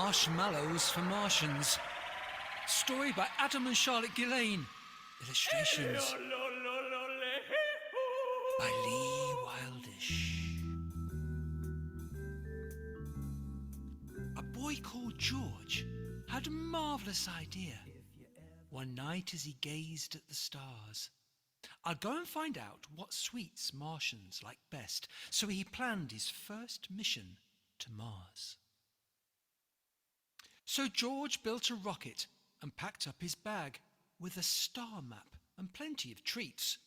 Marshmallows for Martians. Story by Adam and Charlotte Gillane. Illustrations by Lee Wildish. A boy called George had a marvellous idea. One night as he gazed at the stars, "I'll go and find out what sweets Martians like best." So he planned his first mission to Mars. So George built a rocket and packed up his bag with a star map and plenty of treats.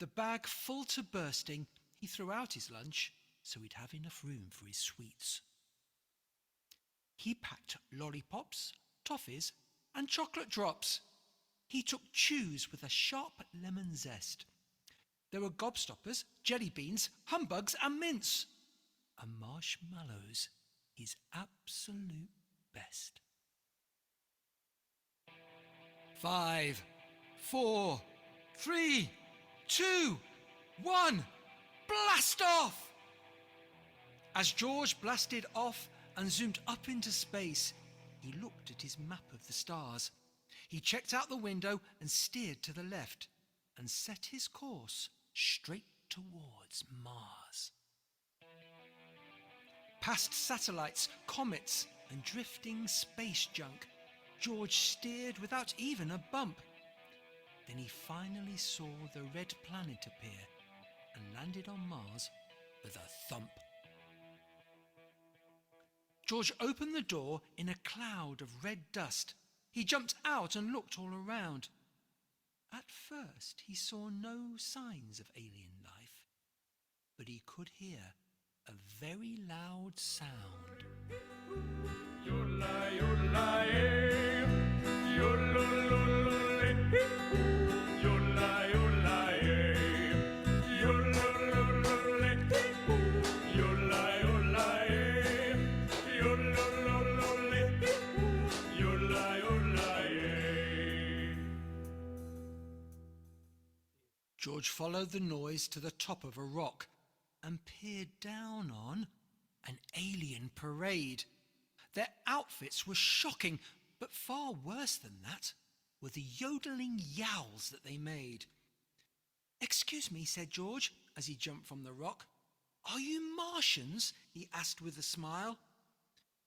The bag full to bursting, he threw out his lunch so he'd have enough room for his sweets. He packed lollipops, toffees and chocolate drops. He took chews with a sharp lemon zest. There were gobstoppers, jelly beans, humbugs and mints. And marshmallows, his absolute best. 5, 4, 3, 2, 1, blast off! As George blasted off and zoomed up into space, he looked at his map of the stars. He checked out the window and steered to the left and set his course straight towards Mars. Past satellites, comets and drifting space junk, George steered without even a bump. Then he finally saw the red planet appear and landed on Mars with a thump. George opened the door in a cloud of red dust. He jumped out and looked all around. At first he saw no signs of alien life, but he could hear a very loud sound. George followed the noise to the top of a rock and peered down on an alien parade. Their outfits were shocking, but far worse than that were the yodeling yowls that they made. "Excuse me," said George as he jumped from the rock. "Are you Martians?" he asked with a smile.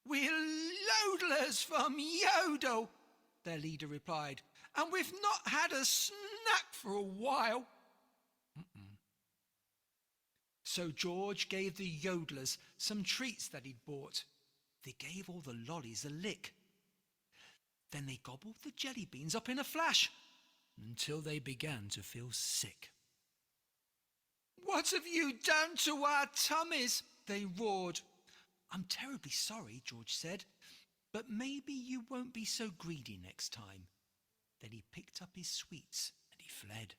"We're Yodelers from Yodel," their leader replied, "and we've not had a snack for a while." So George gave the Yodelers some treats that he'd bought. They gave all the lollies a lick. Then they gobbled the jelly beans up in a flash until they began to feel sick. "What have you done to our tummies?" they roared. "I'm terribly sorry," George said, "but maybe you won't be so greedy next time." Then he picked up his sweets and he fled.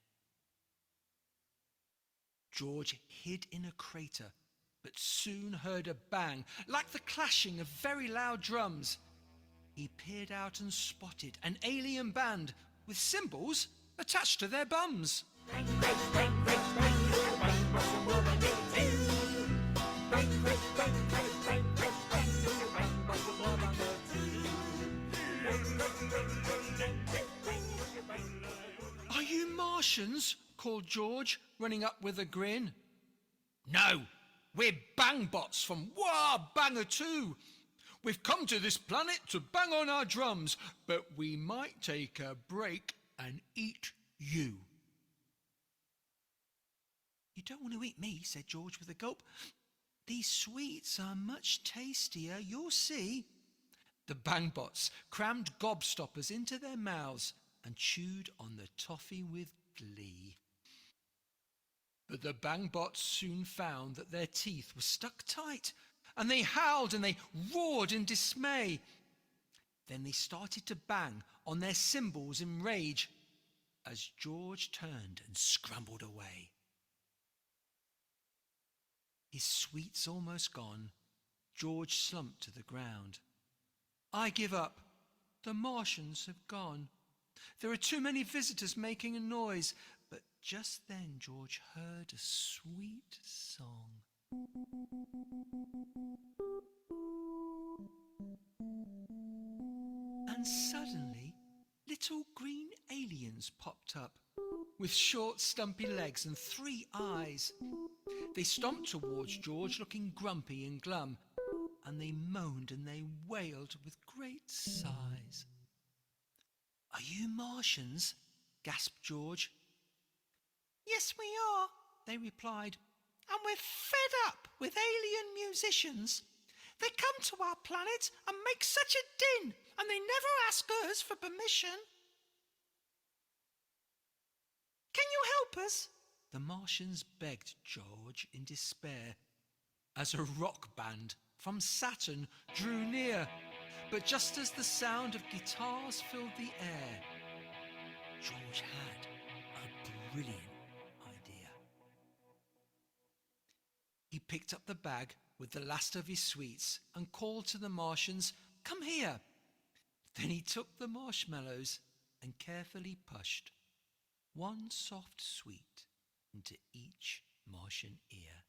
George hid in a crater, but soon heard a bang, like the clashing of very loud drums. He peered out and spotted an alien band with cymbals attached to their bums. "Are you Martians?" called George, running up with a grin. "No, we're bangbots from Wah Banger 2. We've come to this planet to bang on our drums, but we might take a break and eat you." "You don't want to eat me," said George with a gulp. "These sweets are much tastier, you'll see." The bangbots crammed gobstoppers into their mouths and chewed on the toffee with glee. But the bangbots soon found that their teeth were stuck tight, and they howled and they roared in dismay. Then they started to bang on their cymbals in rage as George turned and scrambled away. His sweets almost gone, George slumped to the ground. "I give up. The Martians have gone. There are too many visitors making a noise." But just then George heard a sweet song. And suddenly, little green aliens popped up, with short stumpy legs and 3 eyes. They stomped towards George looking grumpy and glum, and they moaned and they wailed with great sighs. "Are you Martians?" gasped George. "Yes, we are," they replied, "and we're fed up with alien musicians. They come to our planet and make such a din, and they never ask us for permission. Can you help us?" The Martians begged George in despair, as a rock band from Saturn drew near. But just as the sound of guitars filled the air, George had a brilliant idea. He picked up the bag with the last of his sweets and called to the Martians, "Come here." Then he took the marshmallows and carefully pushed one soft sweet into each Martian ear.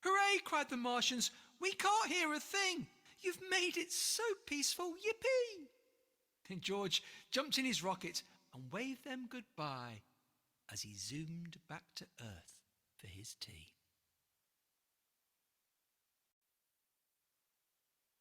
"Hooray!" cried the Martians. "We can't hear a thing. You've made it so peaceful. Yippee!" And George jumped in his rocket and waved them goodbye as he zoomed back to Earth for his tea.